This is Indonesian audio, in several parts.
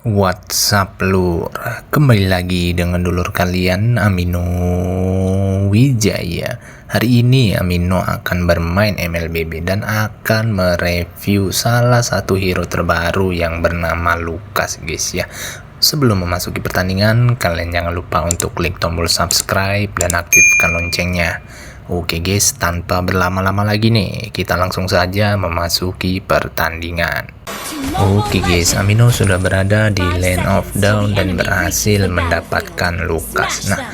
What's up lur, kembali lagi dengan dulur kalian Amino Wijaya. Hari ini Amino akan bermain MLBB dan akan mereview salah satu hero terbaru yang bernama Lucas guys ya. Sebelum memasuki pertandingan, kalian jangan lupa untuk klik tombol subscribe dan aktifkan loncengnya. Oke guys, tanpa berlama-lama lagi nih, kita langsung saja memasuki pertandingan. Oke guys, Amino sudah berada di Land of Dawn dan berhasil mendapatkan Lucas. Nah,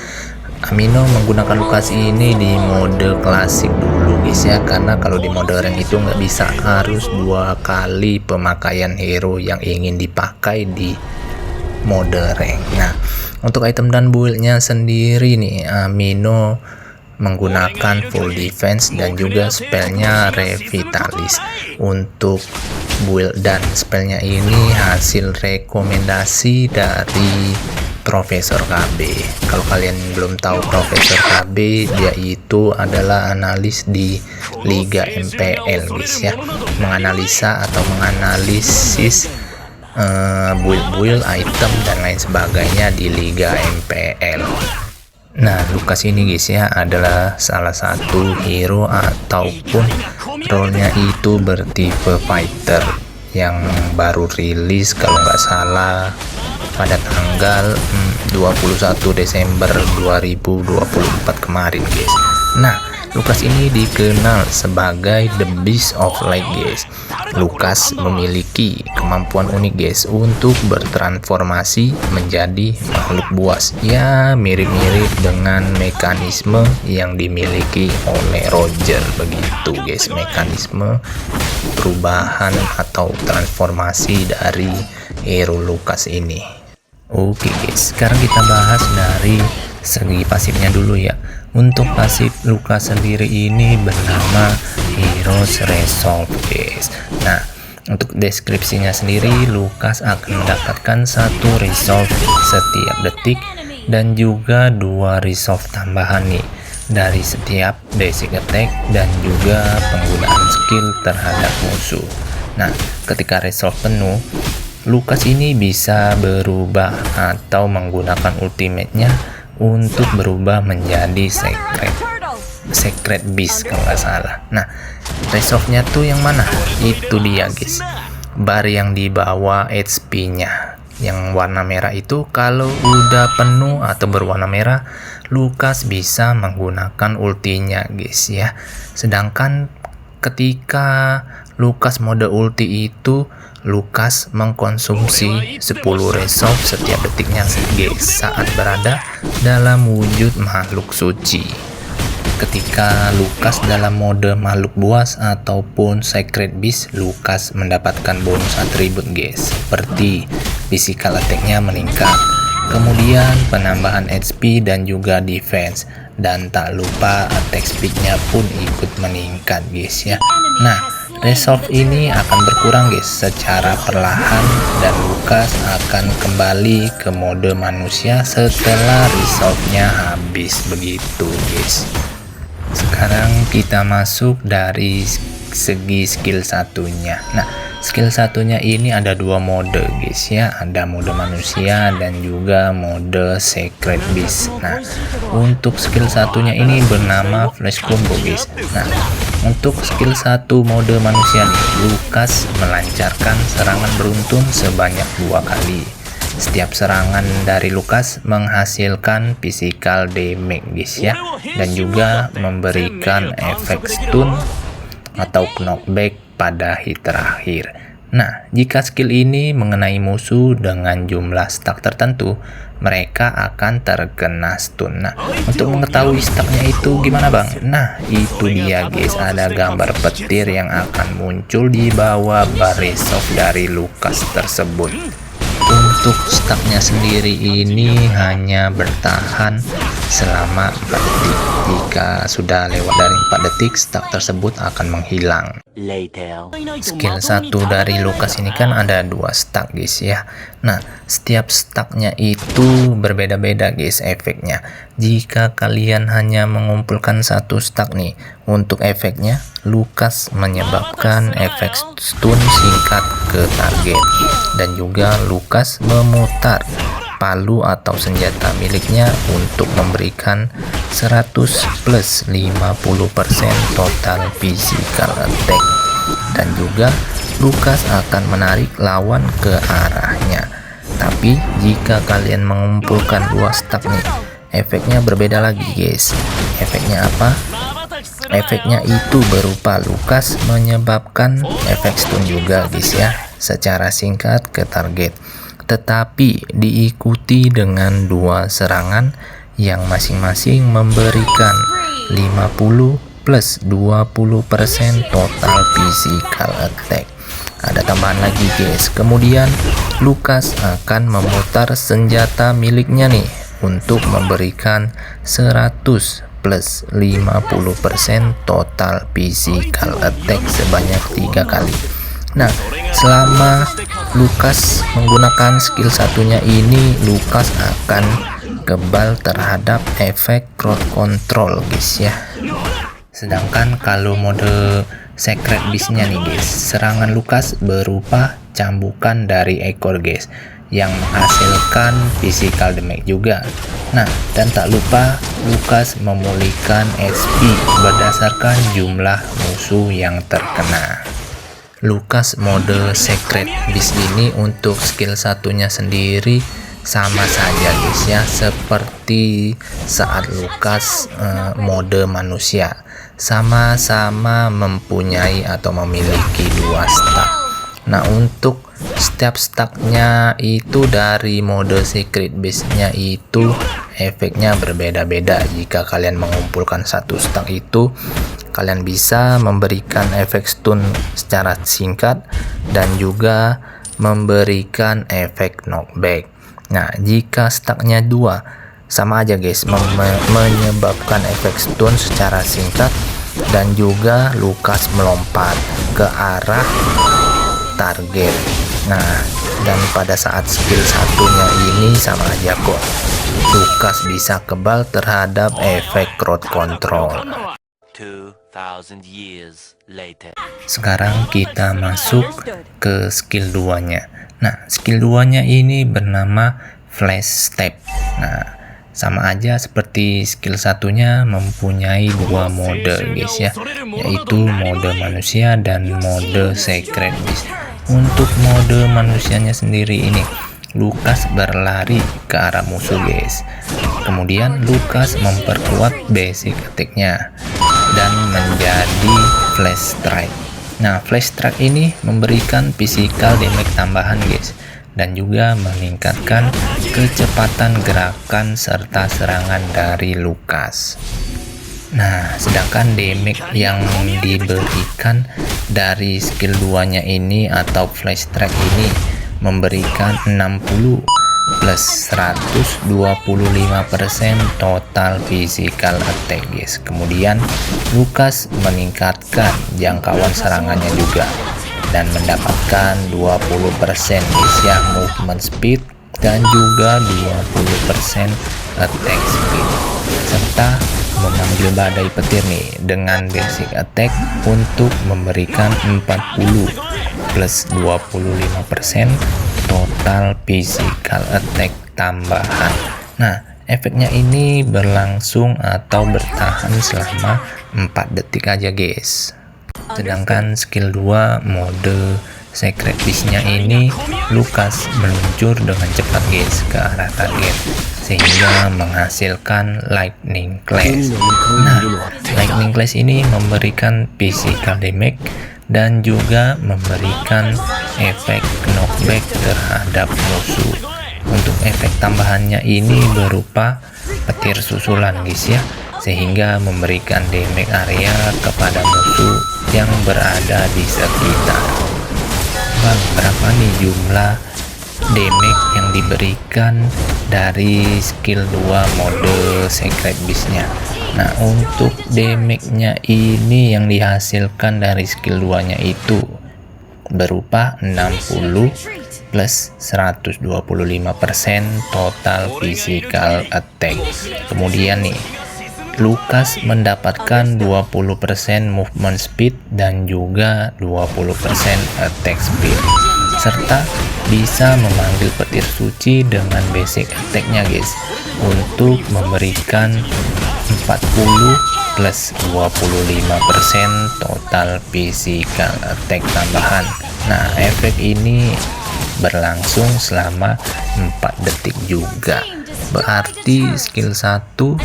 Amino menggunakan Lucas ini di mode klasik dulu guys ya, karena kalau di mode rank itu nggak bisa, harus 2 kali pemakaian hero yang ingin dipakai di mode rank. Nah, untuk item dan build-nya sendiri nih, Amino menggunakan full defense dan juga spellnya revitalis. Untuk build dan spellnya ini hasil rekomendasi dari Profesor KB. Kalau kalian belum tahu Profesor KB, dia itu adalah analis di Liga MPL guys ya, menganalisa atau menganalisis build-build item dan lain sebagainya di Liga MPL. Nah, Lucas ini guys ya adalah salah satu hero ataupun role-nya itu bertipe fighter yang baru rilis kalau nggak salah pada tanggal 21 Desember 2024 kemarin guys. Nah, Lucas ini dikenal sebagai the beast of light guys. Lucas memiliki kemampuan unik guys untuk bertransformasi menjadi makhluk buas. Ya, mirip-mirip dengan mekanisme yang dimiliki oleh Roger begitu guys, mekanisme perubahan atau transformasi dari hero Lucas ini. Oke guys, sekarang kita bahas dari segi pasifnya dulu ya. Untuk pasif Lucas sendiri ini bernama Heroes Resolve guys. Nah, untuk deskripsinya sendiri, Lucas akan mendapatkan 1 resolve setiap detik dan juga 2 resolve tambahan nih dari setiap basic attack dan juga penggunaan skill terhadap musuh. Nah, ketika resolve penuh, Lucas ini bisa berubah atau menggunakan ultimate-nya untuk berubah menjadi secret beast kalau nggak salah. Nah, resolve-nya tuh yang mana? Itu dia guys, bar yang di bawah HP-nya yang warna merah itu kalau udah penuh atau berwarna merah, Lucas bisa menggunakan ultinya guys ya. Sedangkan ketika Lucas mode ulti itu, Lucas mengkonsumsi 10 resolve setiap detiknya guys saat berada dalam wujud makhluk suci. Ketika Lucas dalam mode makhluk buas ataupun secret beast, Lucas mendapatkan bonus atribut guys, seperti physical attack-nya meningkat, kemudian penambahan HP dan juga defense, dan tak lupa attack speed-nya pun ikut meningkat guys ya. Nah, resolve ini akan berkurang guys secara perlahan dan Lucas akan kembali ke mode manusia setelah resolve-nya habis begitu guys. Sekarang kita masuk dari segi skill satunya. Nah, skill satunya ini ada 2 mode guys ya, ada mode manusia dan juga mode secret beast. Nah, untuk skill satunya ini bernama flash combo guys. Nah, untuk skill 1 mode manusia nih, Lucas melancarkan serangan beruntun sebanyak 2 kali. Setiap serangan dari Lucas menghasilkan physical damage guys ya, dan juga memberikan efek stun atau knockback pada hit terakhir. Nah, jika skill ini mengenai musuh dengan jumlah stack tertentu, mereka akan terkena stun. Nah, untuk mengetahui stacknya itu gimana bang? Nah, itu dia guys, ada gambar petir yang akan muncul di bawah bar resolve dari Lucas tersebut. Untuk stacknya sendiri ini hanya bertahan selama 4 detik. Jika sudah lewat dari 4 detik, stuck tersebut akan menghilang. Skill 1 dari Lukas ini kan ada 2 stuck guys ya. Nah, setiap stucknya itu berbeda-beda guys efeknya. Jika kalian hanya mengumpulkan 1 stuck nih, untuk efeknya Lukas menyebabkan efek stun singkat ke target, dan juga Lukas memutar palu atau senjata miliknya untuk memberikan 100 plus 50% total physical attack, dan juga Lukas akan menarik lawan ke arahnya. Tapi jika kalian mengumpulkan 2 stack nih, efeknya berbeda lagi guys. Efeknya apa? Efeknya itu berupa Lukas menyebabkan efek stun juga guys ya, secara singkat ke target, tetapi diikuti dengan 2 serangan yang masing-masing memberikan 50 plus 20% total physical attack. Ada tambahan lagi guys. Kemudian Lukas akan memutar senjata miliknya nih untuk memberikan 100 plus 50% total physical attack sebanyak 3 kali. Nah, selama Lukas menggunakan skill satunya ini, Lukas akan kebal terhadap efek crowd control guys ya. Sedangkan kalau mode secret beast-nya nih guys, serangan Lukas berupa cambukan dari ekor guys, yang menghasilkan physical damage juga. Nah, dan tak lupa Lukas memulihkan SP berdasarkan jumlah musuh yang terkena. Lukas mode secret beast ini untuk skill satunya sendiri sama saja guys ya, seperti saat Lukas mode manusia, sama-sama mempunyai atau memiliki 2 stack. Nah, untuk setiap stacknya itu dari mode secret beast-nya itu efeknya berbeda-beda. Jika kalian mengumpulkan 1 stack itu, kalian bisa memberikan efek stun secara singkat dan juga memberikan efek knockback. Nah, jika stacknya 2, sama aja guys, menyebabkan efek stun secara singkat dan juga Lukas melompat ke arah target. Nah, dan pada saat skill satunya ini sama aja kok, Lukas bisa kebal terhadap efek crowd control. 2000 years later. Sekarang kita masuk ke skill 2-nya. Nah, skill 2-nya ini bernama flash step. Nah, sama aja seperti skill satunya, mempunyai 2 mode guys ya, yaitu mode manusia dan mode secret beast. Untuk mode manusianya sendiri ini, Lukas berlari ke arah musuh guys. Kemudian Lukas memperkuat basic attack-nya dan menjadi flash strike. Nah, flash strike ini memberikan physical damage tambahan guys, dan juga meningkatkan kecepatan gerakan serta serangan dari Lukas. Nah, sedangkan damage yang diberikan dari skill 2-nya ini atau flash strike ini memberikan 60 plus 125% total physical attack guys. Kemudian Lukas meningkatkan jangkauan serangannya juga dan mendapatkan 20% guys ya, movement speed dan juga 20% attack speed, serta memanggil badai petir nih dengan basic attack untuk memberikan 40 plus 25% total physical attack tambahan. Nah, efeknya ini berlangsung atau bertahan selama 4 detik aja guys. Sedangkan skill 2 mode secret beast-nya ini, Lukas meluncur dengan cepat guys ke arah target sehingga menghasilkan lightning clash. Nah, lightning clash ini memberikan physical damage dan juga memberikan efek knockback terhadap musuh. Untuk efek tambahannya ini berupa petir susulan guys ya, sehingga memberikan damage area kepada musuh yang berada di sekitar. Bang, berapa nih jumlah damage yang diberikan dari skill 2 mode Secret Beast-nya. Nah, untuk damage-nya ini yang dihasilkan dari skill 2-nya itu berupa 60 plus 125% total physical attack. Kemudian nih, Lukas mendapatkan 20% movement speed dan juga 20% attack speed, serta bisa memanggil petir suci dengan basic attack-nya guys, untuk memberikan 40 plus 25% total physical attack tambahan. Nah, efek ini berlangsung selama 4 detik juga. Berarti skill 1,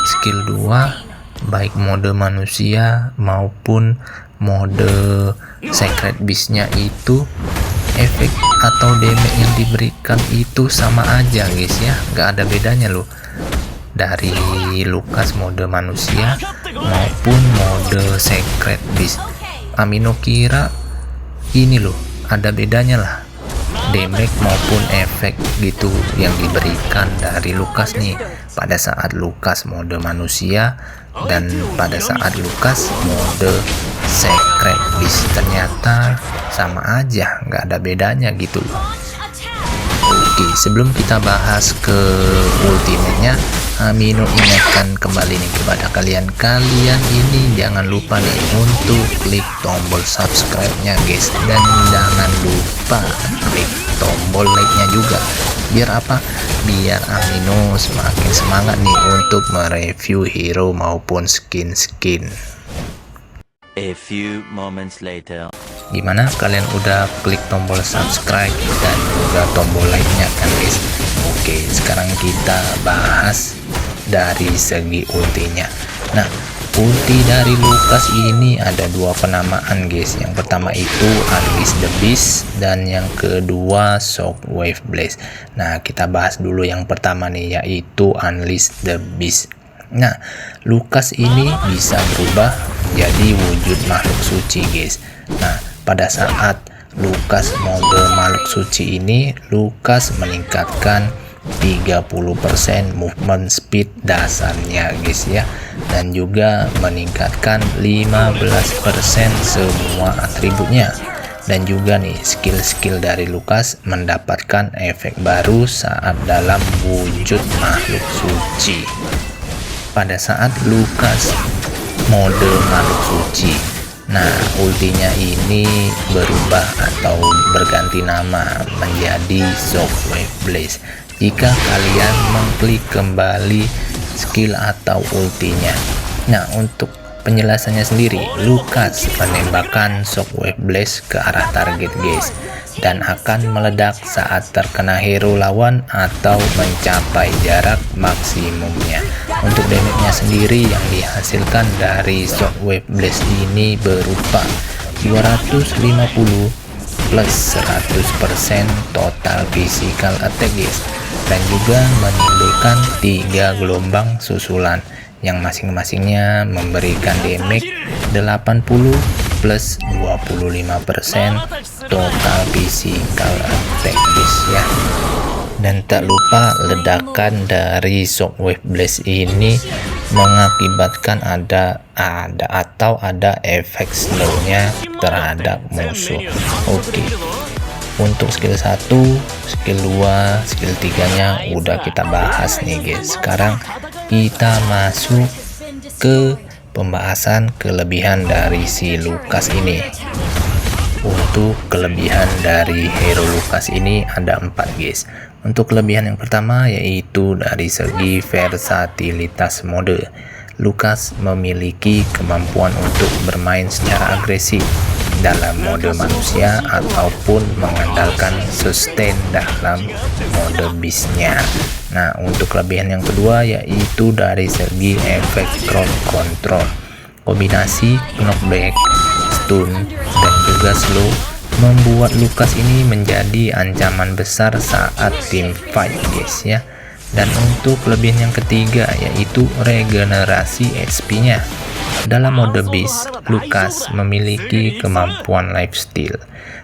skill 2 baik mode manusia maupun mode Secret Beast-nya itu efek atau damage yang diberikan itu sama aja guys ya, nggak ada bedanya loh dari Lukas mode manusia maupun mode Secret Beast. Amino kira ini loh ada bedanya lah, damage maupun efek gitu yang diberikan dari Lukas nih pada saat Lukas mode manusia dan pada saat Lukas mode Secret Beast. Ternyata sama aja, nggak ada bedanya gitu loh. Oke, sebelum kita bahas ke ultimate-nya, Amino ingatkan kembali nih kepada kalian ini jangan lupa nih untuk klik tombol subscribe-nya guys, dan jangan lupa klik tombol like-nya juga. Biar apa? Biar Amino semakin semangat nih untuk mereview hero maupun skin-skin. A few moments later. Gimana, kalian udah klik tombol subscribe dan juga tombol like-nya kan guys? Oke, sekarang kita bahas dari segi ultinya. Nah, ulti dari Lukas ini ada 2 penamaan guys. Yang pertama itu Unleash the Beast dan yang kedua Shockwave Blaze. Nah, kita bahas dulu yang pertama nih, yaitu Unleash the Beast. Nah, Lukas ini bisa berubah menjadi wujud makhluk suci guys. Nah, pada saat Lukas mode makhluk suci ini, Lukas meningkatkan 30% movement speed dasarnya guys ya, dan juga meningkatkan 15% semua atributnya. Dan juga nih, skill-skill dari Lukas mendapatkan efek baru saat dalam wujud makhluk suci. Pada saat Lukas mode makhluk suci, nah ultinya ini berubah atau berganti nama menjadi Shockwave Blaze jika kalian mengklik kembali skill atau ultinya. Nah, untuk penjelasannya sendiri, Lukas menembakkan Shockwave Blaze ke arah target guys, dan akan meledak saat terkena hero lawan atau mencapai jarak maksimumnya. Untuk damage-nya sendiri yang dihasilkan dari Shockwave Blaze ini berupa 250 plus 100% total physical attack guys, dan juga menimbulkan 3 gelombang susulan yang masing-masingnya memberikan damage 80 plus 25% total physical attack guys ya. Dan tak lupa, ledakan dari Shockwave Blaze ini mengakibatkan ada efek slownya terhadap musuh. Oke. Untuk skill 1, skill 2, skill 3-nya udah kita bahas nih guys. Sekarang kita masuk ke pembahasan kelebihan dari si Lukas ini. Untuk kelebihan dari hero Lukas ini ada 4 guys. Untuk kelebihan yang pertama yaitu dari segi versatilitas mode. Lukas memiliki kemampuan untuk bermain secara agresif dalam mode manusia ataupun mengandalkan sustain dalam mode beast-nya. Nah, untuk kelebihan yang kedua yaitu dari segi efek crowd control. Kombinasi knockback, stun, dan juga slow membuat Lukas ini menjadi ancaman besar saat team fight guys ya. Dan untuk kelebihan yang ketiga yaitu regenerasi HP-nya. Dalam mode beast, Lukas memiliki kemampuan lifesteal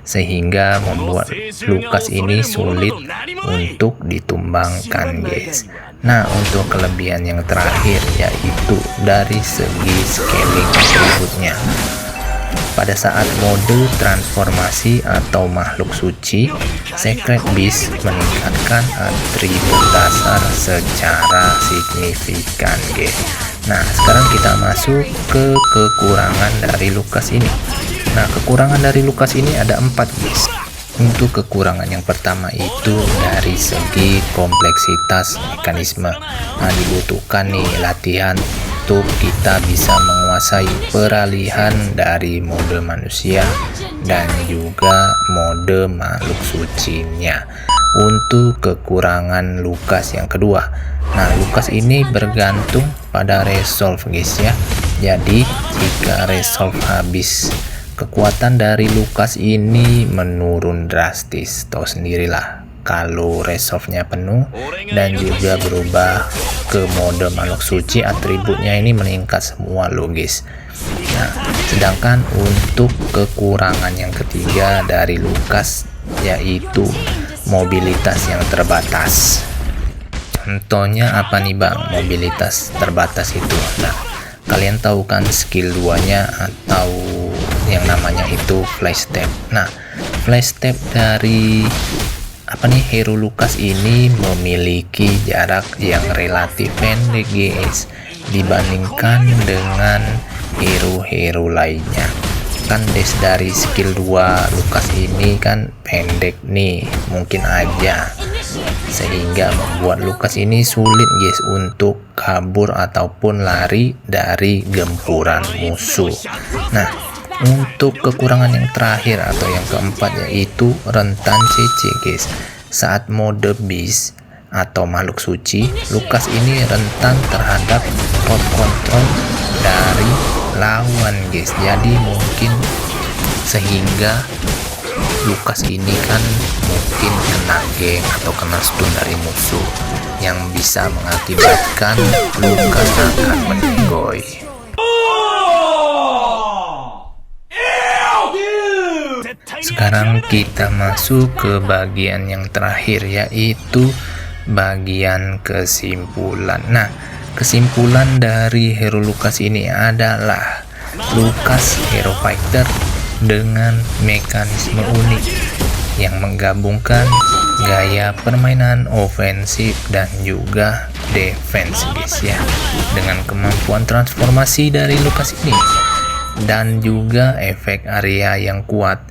sehingga membuat Lukas ini sulit untuk ditumbangkan guys. Nah, untuk kelebihan yang terakhir yaitu dari segi scaling atributnya. Pada saat mode transformasi atau makhluk suci, Secret Beast meningkatkan atribut dasar secara signifikan guys. Nah, sekarang kita masuk ke kekurangan dari Lukas ini. Nah, kekurangan dari Lukas ini ada 4 guys. Untuk kekurangan yang pertama itu dari segi kompleksitas mekanisme. Nah, dibutuhkan nih latihan untuk kita bisa menguasai peralihan dari mode manusia dan juga mode makhluk sucinya. Untuk kekurangan Lukas yang kedua, nah Lukas ini bergantung pada resolve guys ya. Jadi jika resolve habis, kekuatan dari Lukas ini menurun drastis. Tahu sendirilah kalau resolve-nya penuh dan juga berubah ke mode makhluk suci, atributnya ini meningkat semua loh guys. Nah, sedangkan untuk kekurangan yang ketiga dari Lukas yaitu mobilitas yang terbatas. Contohnya apa nih bang mobilitas terbatas itu? Nah, kalian tahu kan skill 2-nya atau yang namanya itu flash step. Nah, flash step dari hero Lukas ini memiliki jarak yang relatif pendek guys dibandingkan dengan hero-hero lainnya. Kan dash dari skill 2 Lukas ini kan pendek nih, mungkin aja, sehingga membuat Lukas ini sulit guys untuk kabur ataupun lari dari gempuran musuh. Nah, untuk kekurangan yang terakhir atau yang keempat yaitu rentan CC guys. Saat mode beast atau makhluk suci, Lukas ini rentan terhadap pot control dari lawan guys. Jadi mungkin sehingga Lukas ini kan mungkin kena geng atau kena stun dari musuh yang bisa mengakibatkan Lukas akan mendegoy. Sekarang kita masuk ke bagian yang terakhir yaitu bagian kesimpulan. Nah, kesimpulan dari hero Lukas ini adalah Lukas hero fighter dengan mekanisme unik yang menggabungkan gaya permainan ofensif dan juga defense guys ya. Dengan kemampuan transformasi dari Lukas ini dan juga efek area yang kuat,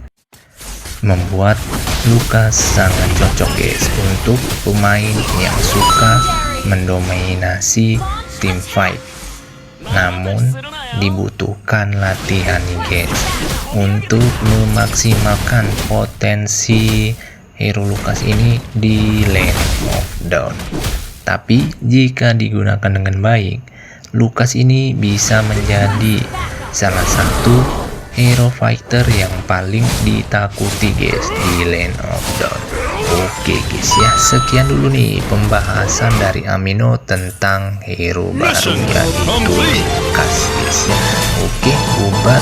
membuat Lukas sangat cocok guys untuk pemain yang suka mendominasi tim fight. Namun dibutuhkan latihan nih guys untuk memaksimalkan potensi hero Lukas ini di Land of Dawn. Tapi jika digunakan dengan baik, Lukas ini bisa menjadi salah satu hero fighter yang paling ditakuti guys di Land of Dawn. Oke guys ya, sekian dulu nih pembahasan dari Amino tentang hero baru yaitu Lukas guys ya. Oke, bubar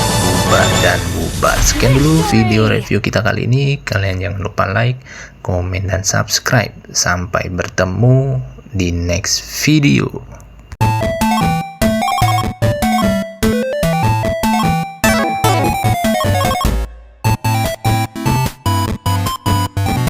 dan bubar. Sekian dulu video review kita kali ini. Kalian jangan lupa like, komen dan subscribe. Sampai bertemu di next video.